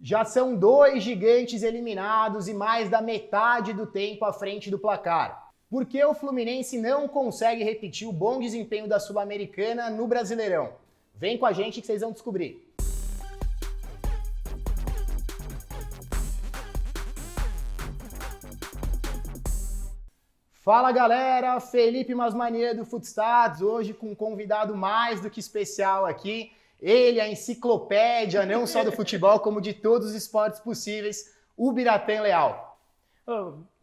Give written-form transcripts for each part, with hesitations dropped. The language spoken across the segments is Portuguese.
Já são 2 gigantes eliminados e mais da metade do tempo à frente do placar. Por que o Fluminense não consegue repetir o bom desempenho da Sul-Americana no Brasileirão? Vem com a gente que vocês vão descobrir. Fala galera, Felipe Masmanier do Footstats, hoje com um convidado mais do que especial aqui. Ele, a enciclopédia, não só do futebol, como de todos os esportes possíveis, o Biratã Leal.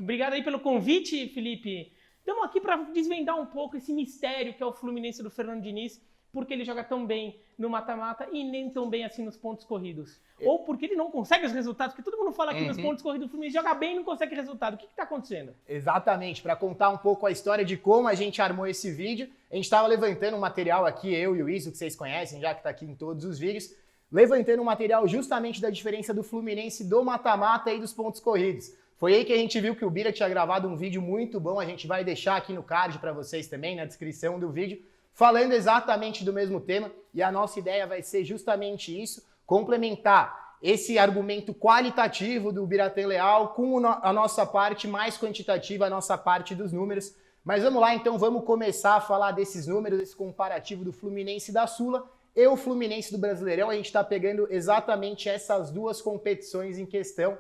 Obrigado aí pelo convite, Felipe. Estamos aqui para desvendar um pouco esse mistério que é o Fluminense do Fernando Diniz, porque ele joga tão bem no mata-mata e nem tão bem assim nos pontos corridos. Ou porque ele não consegue os resultados, porque todo mundo fala que nos pontos corridos o Fluminense joga bem e não consegue resultado. O que está acontecendo? Exatamente, para contar um pouco a história de como a gente armou esse vídeo, a gente estava levantando um material aqui, eu e o Iso, que vocês conhecem, já que está aqui em todos os vídeos, levantando um material justamente da diferença do Fluminense do mata-mata e dos pontos corridos. Foi aí que a gente viu que o Bira tinha gravado um vídeo muito bom, a gente vai deixar aqui no card para vocês também, na descrição do vídeo, falando exatamente do mesmo tema, e a nossa ideia vai ser justamente isso, complementar esse argumento qualitativo do Biratã Leal com a nossa parte mais quantitativa, a nossa parte dos números. Mas vamos lá, então, vamos começar a falar desses números, desse comparativo do Fluminense da Sula e o Fluminense do Brasileirão. A gente está pegando exatamente essas duas competições em questão,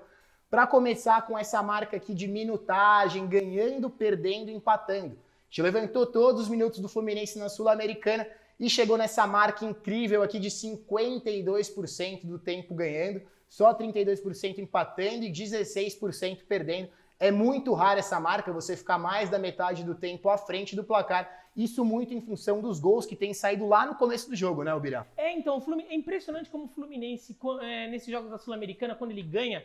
para começar com essa marca aqui de minutagem, ganhando, perdendo, empatando. A gente levantou todos os minutos do Fluminense na Sul-Americana e chegou nessa marca incrível aqui de 52% do tempo ganhando, só 32% empatando e 16% perdendo. É muito raro essa marca, você ficar mais da metade do tempo à frente do placar. Isso muito em função dos gols que tem saído lá no começo do jogo, né, Albirá? Então, é impressionante como o Fluminense, nesses jogos da Sul-Americana, quando ele ganha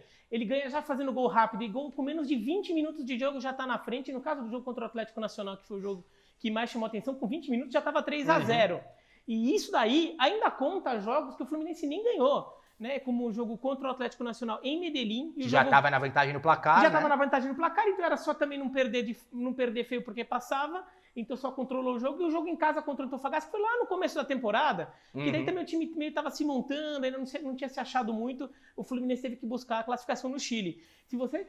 já fazendo gol rápido, e gol com menos de 20 minutos de jogo já está na frente. No caso do jogo contra o Atlético Nacional, que foi o jogo que mais chamou a atenção, com 20 minutos já estava 3-0. E isso daí ainda conta jogos que o Fluminense nem ganhou, né? Como o jogo contra o Atlético Nacional em Medellín. E já estava na vantagem no placar, já estava na vantagem no placar, então era só também não perder feio porque passava. Então só controlou o jogo. E o jogo em casa contra o Antofagasta, que foi lá no começo da temporada, que daí também o time meio estava se montando, ainda não tinha se achado muito. O Fluminense teve que buscar a classificação no Chile.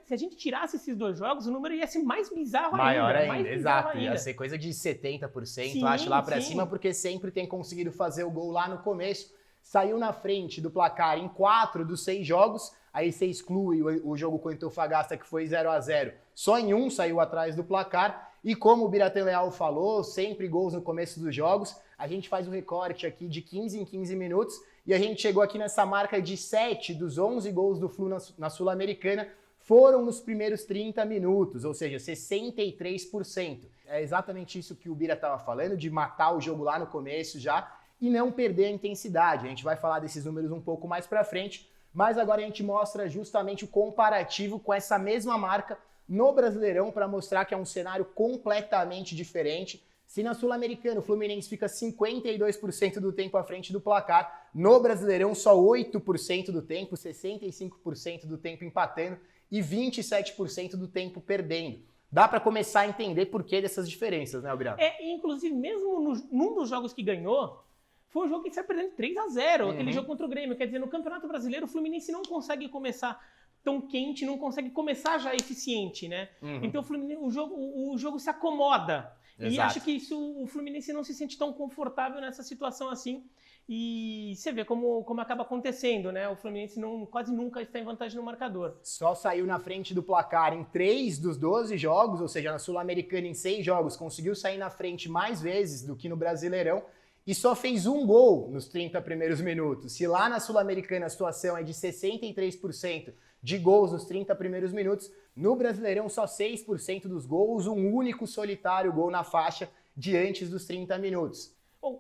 Se a gente tirasse esses dois jogos, o número ia ser mais bizarro ainda. Maior ainda, exato. Ia ser coisa de 70%, sim, acho, lá pra cima, porque sempre tem conseguido fazer o gol lá no começo. Saiu na frente do placar em 4 dos 6 jogos, aí você exclui o jogo com o Antofagasta, que foi 0-0. Só em 1 saiu atrás do placar. E como o Biratã Leal falou, sempre gols no começo dos jogos. A gente faz um recorte aqui de 15 em 15 minutos e a gente chegou aqui nessa marca de 7 dos 11 gols do Flu na Sul-Americana foram nos primeiros 30 minutos, ou seja, 63%. É exatamente isso que o Bira estava falando, de matar o jogo lá no começo já e não perder a intensidade. A gente vai falar desses números um pouco mais para frente, mas agora a gente mostra justamente o comparativo com essa mesma marca no Brasileirão para mostrar que é um cenário completamente diferente. Se na Sul-Americana o Fluminense fica 52% do tempo à frente do placar, no Brasileirão só 8% do tempo, 65% do tempo empatando e 27% do tempo perdendo. Dá para começar a entender por que dessas diferenças, né, Albirá? Inclusive, mesmo num dos jogos que ganhou, foi um jogo que saiu perdendo 3-0, aquele jogo contra o Grêmio. Quer dizer, no Campeonato Brasileiro o Fluminense não consegue começar tão quente, não consegue começar já eficiente, né? Então o jogo se acomoda. Exato. E acho que o Fluminense não se sente tão confortável nessa situação assim. E você vê como acaba acontecendo, né? O Fluminense quase nunca está em vantagem no marcador. Só saiu na frente do placar em 3 dos 12 jogos, ou seja, na Sul-Americana em 6 jogos, conseguiu sair na frente mais vezes do que no Brasileirão. E só fez um gol nos 30 primeiros minutos. Se lá na Sul-Americana a situação é de 63% de gols nos 30 primeiros minutos, no Brasileirão só 6% dos gols, um único solitário gol na faixa de antes dos 30 minutos.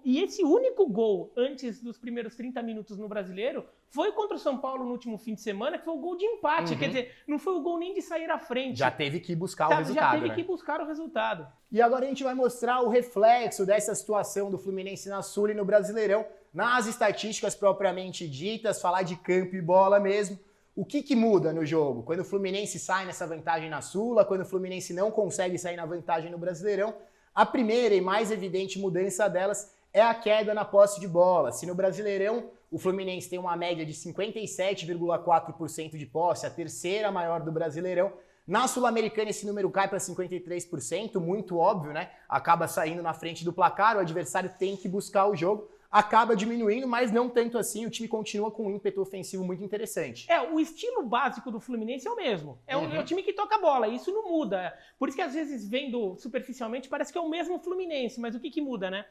E esse único gol antes dos primeiros 30 minutos no Brasileiro foi contra o São Paulo no último fim de semana, que foi o gol de empate. Quer dizer, não foi o gol nem de sair à frente. Já teve que buscar o resultado, Já teve que buscar o resultado. E agora a gente vai mostrar o reflexo dessa situação do Fluminense na Sul e no Brasileirão, nas estatísticas propriamente ditas, falar de campo e bola mesmo. O que muda no jogo? Quando o Fluminense sai nessa vantagem na Sula, quando o Fluminense não consegue sair na vantagem no Brasileirão, a primeira e mais evidente mudança delas é a queda na posse de bola. Se no Brasileirão O Fluminense tem uma média de 57,4% de posse, a terceira maior do Brasileirão. Na Sul-Americana esse número cai para 53%, muito óbvio, né? Acaba saindo na frente do placar, o adversário tem que buscar o jogo, acaba diminuindo, mas não tanto assim, o time continua com um ímpeto ofensivo muito interessante. O estilo básico do Fluminense é o mesmo. É o time que toca a bola, isso não muda. Por isso que às vezes vendo superficialmente parece que é o mesmo Fluminense, mas o que muda, né?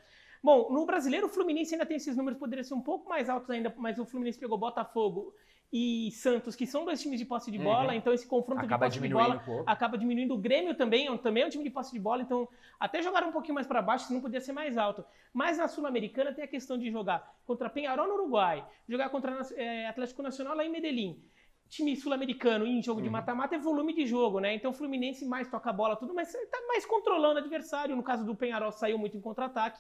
Bom, no Brasileiro o Fluminense ainda tem esses números, poderiam ser um pouco mais altos ainda, mas o Fluminense pegou Botafogo e Santos, que são dois times de posse de bola, então esse confronto acaba de posse de bola acaba diminuindo. O Grêmio também é um time de posse de bola, então até jogar um pouquinho mais para baixo, se não podia ser mais alto. Mas na Sul-Americana tem a questão de jogar contra Peñarol no Uruguai, jogar contra Atlético Nacional lá em Medellín. Time sul-americano em jogo de mata-mata é volume de jogo, né? Então o Fluminense mais toca a bola, tudo, mas tá mais controlando o adversário. No caso do Peñarol saiu muito em contra-ataque,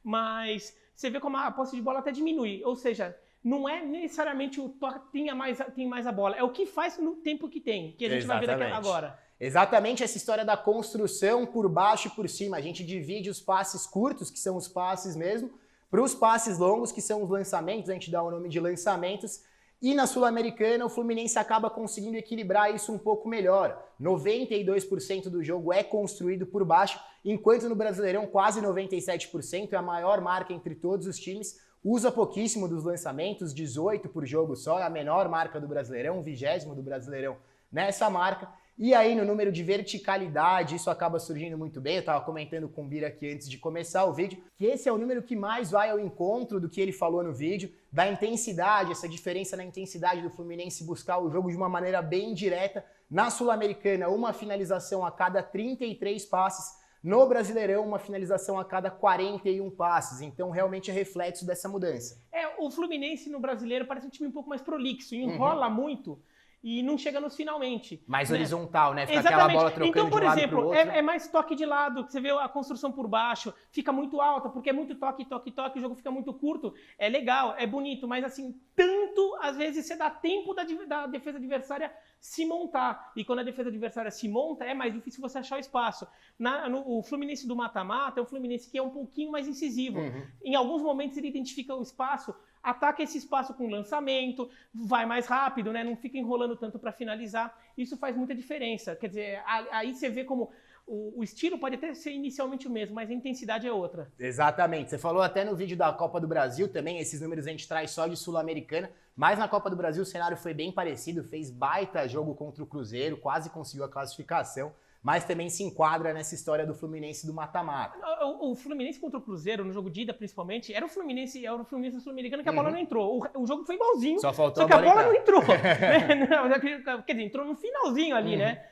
mas você vê como a posse de bola até diminui, ou seja, não é necessariamente o toque tem mais a bola, é o que faz no tempo que tem, que a gente vai ver daqui agora. Exatamente essa história da construção por baixo e por cima. A gente divide os passes curtos, que são os passes mesmo, para os passes longos, que são os lançamentos, a gente dá o nome de lançamentos. E na Sul-Americana, o Fluminense acaba conseguindo equilibrar isso um pouco melhor. 92% do jogo é construído por baixo, enquanto no Brasileirão quase 97%, é a maior marca entre todos os times. Usa pouquíssimo dos lançamentos, 18 por jogo só, é a menor marca do Brasileirão, 20º do Brasileirão nessa marca. E aí no número de verticalidade, isso acaba surgindo muito bem. Eu estava comentando com o Bira aqui antes de começar o vídeo, que esse é o número que mais vai ao encontro do que ele falou no vídeo, da intensidade, essa diferença na intensidade do Fluminense buscar o jogo de uma maneira bem direta. Na Sul-Americana, uma finalização a cada 33 passes. No Brasileirão, uma finalização a cada 41 passes. Então, realmente é reflexo dessa mudança. O Fluminense no Brasileiro parece um time um pouco mais prolixo, enrola muito e não chega nos finalmente. Mais horizontal, né? Fica aquela bola trocando então, por de lado exemplo, pro outro. É mais toque de lado, você vê a construção por baixo, fica muito alta, porque é muito toque, o jogo fica muito curto. É legal, é bonito, mas assim, tanto, às vezes, você dá tempo da defesa adversária se montar. E quando a defesa adversária se monta, é mais difícil você achar o espaço. O Fluminense do mata-mata é um Fluminense que é um pouquinho mais incisivo. Em alguns momentos ele identifica o espaço, ataca esse espaço com lançamento, vai mais rápido, né? Não fica enrolando tanto para finalizar. Isso faz muita diferença. Quer dizer, aí você vê como o estilo pode até ser inicialmente o mesmo, mas a intensidade é outra. Exatamente. Você falou até no vídeo da Copa do Brasil também, esses números a gente traz só de Sul-Americana, mas na Copa do Brasil o cenário foi bem parecido, fez baita jogo contra o Cruzeiro, quase conseguiu a classificação, mas também se enquadra nessa história do Fluminense do mata-mata. O Fluminense contra o Cruzeiro, no jogo de ida principalmente, era o Fluminense da Sul-Americana que a bola não entrou. O jogo foi igualzinho, só faltou que a bola não entrou. Quer dizer, entrou no finalzinho ali, né?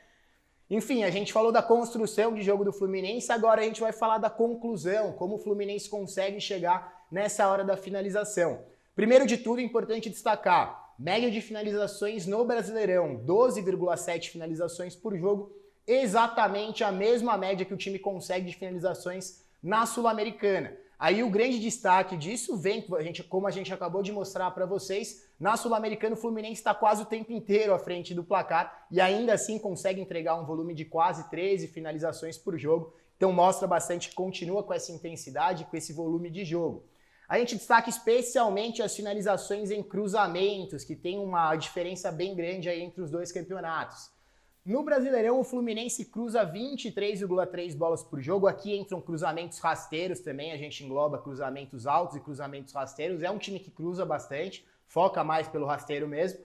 Enfim, a gente falou da construção de jogo do Fluminense, agora a gente vai falar da conclusão, como o Fluminense consegue chegar nessa hora da finalização. Primeiro de tudo, é importante destacar, média de finalizações no Brasileirão, 12,7 finalizações por jogo, exatamente a mesma média que o time consegue de finalizações na Sul-Americana. Aí o grande destaque disso vem, como a gente acabou de mostrar para vocês, na Sul-Americana o Fluminense está quase o tempo inteiro à frente do placar e ainda assim consegue entregar um volume de quase 13 finalizações por jogo. Então mostra bastante que continua com essa intensidade, com esse volume de jogo. A gente destaca especialmente as finalizações em cruzamentos, que tem uma diferença bem grande aí entre os dois campeonatos. No Brasileirão, o Fluminense cruza 23,3 bolas por jogo. Aqui entram cruzamentos rasteiros também, a gente engloba cruzamentos altos e cruzamentos rasteiros. É um time que cruza bastante, foca mais pelo rasteiro mesmo.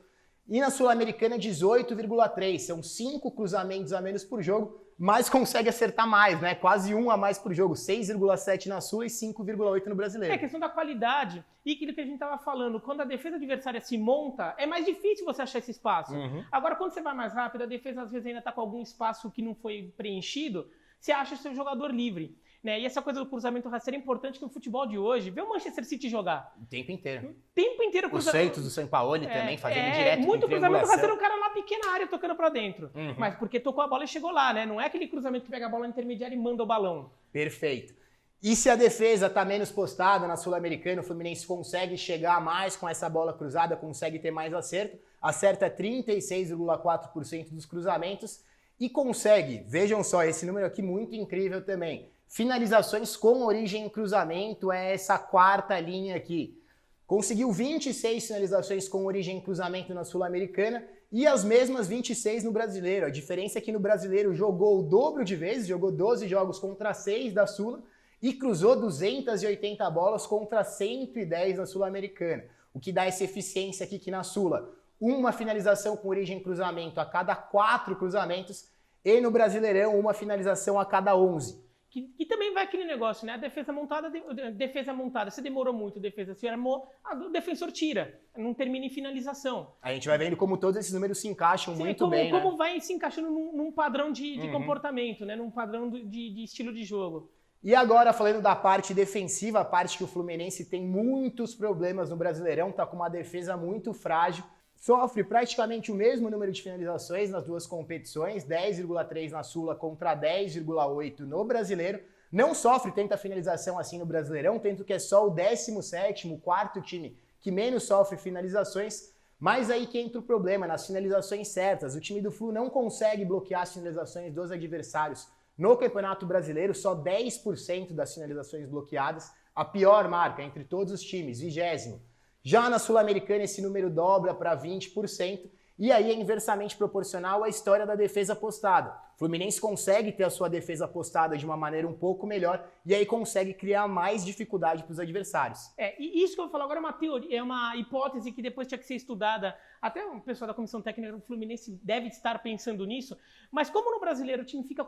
E na Sul-Americana, 18,3. São 5 cruzamentos a menos por jogo, mas consegue acertar mais, né? Quase 1 a mais por jogo. 6,7 na Sul e 5,8 no Brasileiro. É questão da qualidade. E aquilo que a gente estava falando, quando a defesa adversária se monta, é mais difícil você achar esse espaço. Agora, quando você vai mais rápido, a defesa às vezes ainda está com algum espaço que não foi preenchido, você acha o seu jogador livre. Né? E essa coisa do cruzamento rasteiro é importante no futebol de hoje. Vê o Manchester City jogar. O tempo inteiro. O tempo inteiro. O Santos, o Sampaoli também, fazendo direto muito cruzamento rasteiro, o cara na pequena área tocando pra dentro. Mas porque tocou a bola e chegou lá, né? Não é aquele cruzamento que pega a bola intermediária e manda o balão. Perfeito. E se a defesa tá menos postada na Sul-Americana, o Fluminense consegue chegar mais com essa bola cruzada, consegue ter mais acerto, acerta 36,4% dos cruzamentos e consegue, vejam só, esse número aqui muito incrível também, finalizações com origem em cruzamento é essa quarta linha aqui. Conseguiu 26 finalizações com origem em cruzamento na Sul-Americana e as mesmas 26 no Brasileiro. A diferença é que no Brasileiro jogou o dobro de vezes, jogou 12 jogos contra 6 da Sula e cruzou 280 bolas contra 110 na Sul-Americana. O que dá essa eficiência aqui que na Sula, uma finalização com origem em cruzamento a cada 4 cruzamentos e no Brasileirão uma finalização a cada 11. Que também vai aquele negócio, né? A defesa montada, você demorou muito, defesa se armou, o defensor tira, não termina em finalização. A gente vai vendo como todos esses números se encaixam muito bem, como né? vai se encaixando num padrão de comportamento, né? Num padrão de estilo de jogo. E agora, falando da parte defensiva, a parte que o Fluminense tem muitos problemas no Brasileirão, tá com uma defesa muito frágil, sofre praticamente o mesmo número de finalizações nas duas competições, 10,3 na Sula contra 10,8 no Brasileiro. Não sofre tanta finalização assim no Brasileirão, tanto que é só o 17º, o quarto time que menos sofre finalizações, mas aí que entra o problema, nas finalizações certas. O time do Flu não consegue bloquear as finalizações dos adversários. No Campeonato Brasileiro, só 10% das finalizações bloqueadas, a pior marca entre todos os times, 20º. Já na Sul-Americana esse número dobra para 20% e aí é inversamente proporcional à história da defesa postada. O Fluminense consegue ter a sua defesa postada de uma maneira um pouco melhor e aí consegue criar mais dificuldade para os adversários. E isso que eu vou falar agora é uma teoria, é uma hipótese que depois tinha que ser estudada. Até o pessoal da comissão técnica do Fluminense deve estar pensando nisso. Mas como no Brasileiro o time fica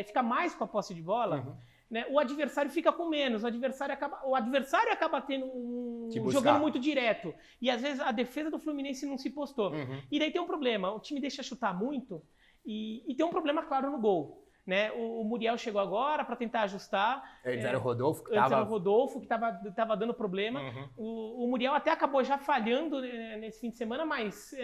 fica mais com a posse de bola, né, o adversário fica com menos. O adversário acaba tendo jogando muito direto. E às vezes a defesa do Fluminense não se postou. E daí tem um problema. O time deixa chutar muito e tem um problema claro no gol. Né? O Muriel chegou agora para tentar ajustar. Antes era o Rodolfo que estava dando problema. O Muriel até acabou já falhando nesse fim de semana, mas...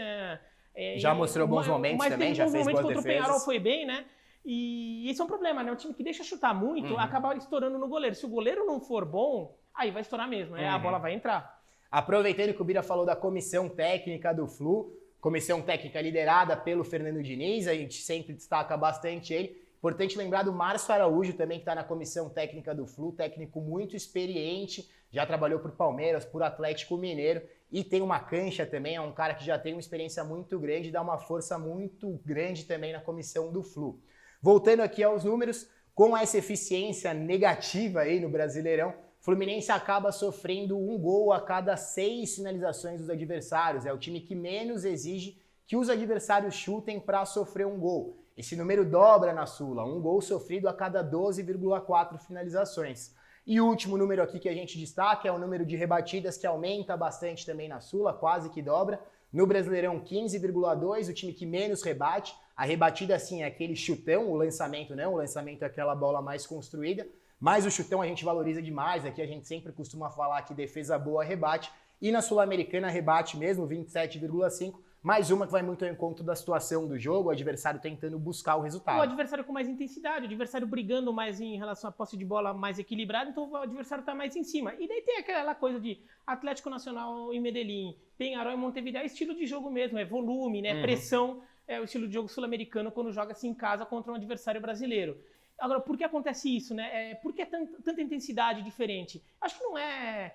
já mostrou bons momentos também, já fez boas defesas. Contra o Peñarol foi bem, né? E esse é um problema, né? O time que deixa chutar muito acaba estourando no goleiro. Se o goleiro não for bom, aí vai estourar mesmo, né? A bola vai entrar. Aproveitando que o Bira falou da comissão técnica do Flu, comissão técnica liderada pelo Fernando Diniz, a gente sempre destaca bastante ele. Importante lembrar do Márcio Araújo também, que está na comissão técnica do Flu, técnico muito experiente, já trabalhou por Palmeiras, por Atlético Mineiro e tem uma cancha também, é um cara que já tem uma experiência muito grande e dá uma força muito grande também na comissão do Flu. Voltando aqui aos números, com essa eficiência negativa aí no Brasileirão, o Fluminense acaba sofrendo um gol a cada 6 finalizações dos adversários. É o time que menos exige que os adversários chutem para sofrer um gol. Esse número dobra na Sula, um gol sofrido a cada 12,4 finalizações. E o último número aqui que a gente destaca é o número de rebatidas, que aumenta bastante também na Sula, quase que dobra. No Brasileirão, 15,2, o time que menos rebate. A rebatida, assim, é aquele chutão, o lançamento não, o lançamento é aquela bola mais construída. Mas o chutão a gente valoriza demais, aqui a gente sempre costuma falar que defesa boa rebate. E na Sul-Americana rebate mesmo, 27,5. Mais uma que vai muito ao encontro da situação do jogo, o adversário tentando buscar o resultado. O adversário com mais intensidade, o adversário brigando mais em relação à posse de bola mais equilibrada, então o adversário está mais em cima. E daí tem aquela coisa de Atlético Nacional em Medellín, Peñarol em Montevideo, é estilo de jogo mesmo, é volume, né? Pressão, é o estilo de jogo sul-americano quando joga-se em casa contra um adversário brasileiro. Agora, por que acontece isso, né? Por que tanta intensidade diferente? Acho que não é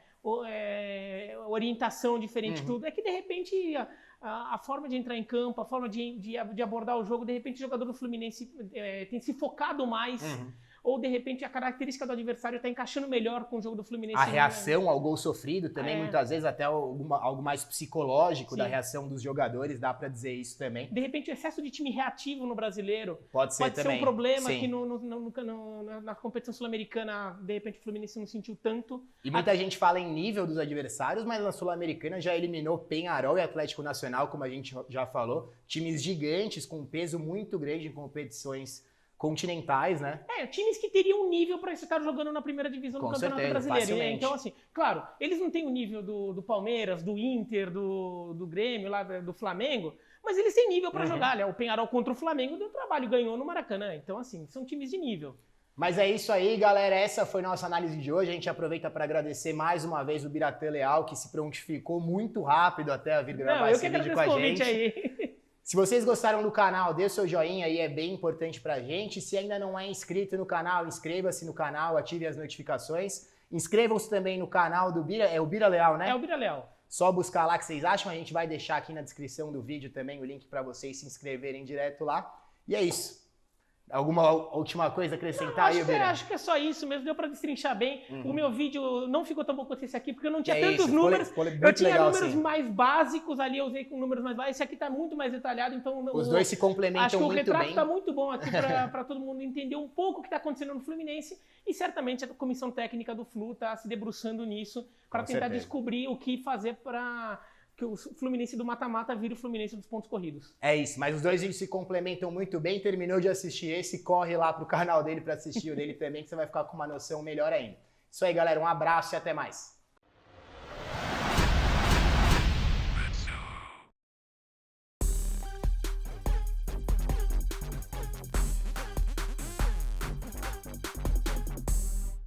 orientação diferente tudo, é que de repente a forma de entrar em campo, a forma de abordar o jogo, de repente o jogador do Fluminense tem se focado mais, ou de repente a característica do adversário está encaixando melhor com o jogo do Fluminense. A reação ao gol sofrido também, muitas vezes até algo mais psicológico da reação dos jogadores, dá para dizer isso também. De repente o excesso de time reativo no Brasileiro pode ser um problema que na competição sul-americana, de repente o Fluminense não sentiu tanto. E muita gente fala em nível dos adversários, mas na Sul-Americana já eliminou Peñarol e Atlético Nacional, como a gente já falou, times gigantes com um peso muito grande em competições continentais, né? Times que teriam um nível para estar jogando na primeira divisão do Campeonato Brasileiro. Né? Então, assim, claro, eles não têm o nível do Palmeiras, do Inter, do Grêmio, lá do Flamengo, mas eles têm nível para jogar, né? O Peñarol contra o Flamengo deu trabalho, ganhou no Maracanã. Então, assim, são times de nível. Mas é isso aí, galera. Essa foi nossa análise de hoje. A gente aproveita para agradecer mais uma vez o Biratã Leal, que se prontificou muito rápido até a vir gravar esse vídeo com a gente. Aí. Se vocês gostaram do canal, dê o seu joinha aí, é bem importante pra gente. Se ainda não é inscrito no canal, inscreva-se no canal, ative as notificações. Inscrevam-se também no canal do Bira, é o Bira Leal, né? É o Bira Leal. Só buscar lá que vocês acham, a gente vai deixar aqui na descrição do vídeo também o link para vocês se inscreverem direto lá. E é isso. Alguma última coisa a acrescentar aí, Bira? Acho que é só isso mesmo, deu para destrinchar bem. O meu vídeo não ficou tão bom quanto esse aqui, porque eu não tinha tantos números. Eu tinha números mais básicos ali, eu usei com números mais básicos. Esse aqui tá muito mais detalhado, então... Os dois se complementam muito bem. Acho que o retrato tá muito bom aqui para todo mundo entender um pouco o que está acontecendo no Fluminense. E certamente a comissão técnica do Flu tá se debruçando nisso para tentar descobrir o que fazer para que o Fluminense do mata-mata vire o Fluminense dos pontos corridos. É isso, mas os dois vídeos se complementam muito bem. Terminou de assistir esse, corre lá pro canal dele para assistir o dele também, que você vai ficar com uma noção melhor ainda. Isso aí, galera. Um abraço e até mais.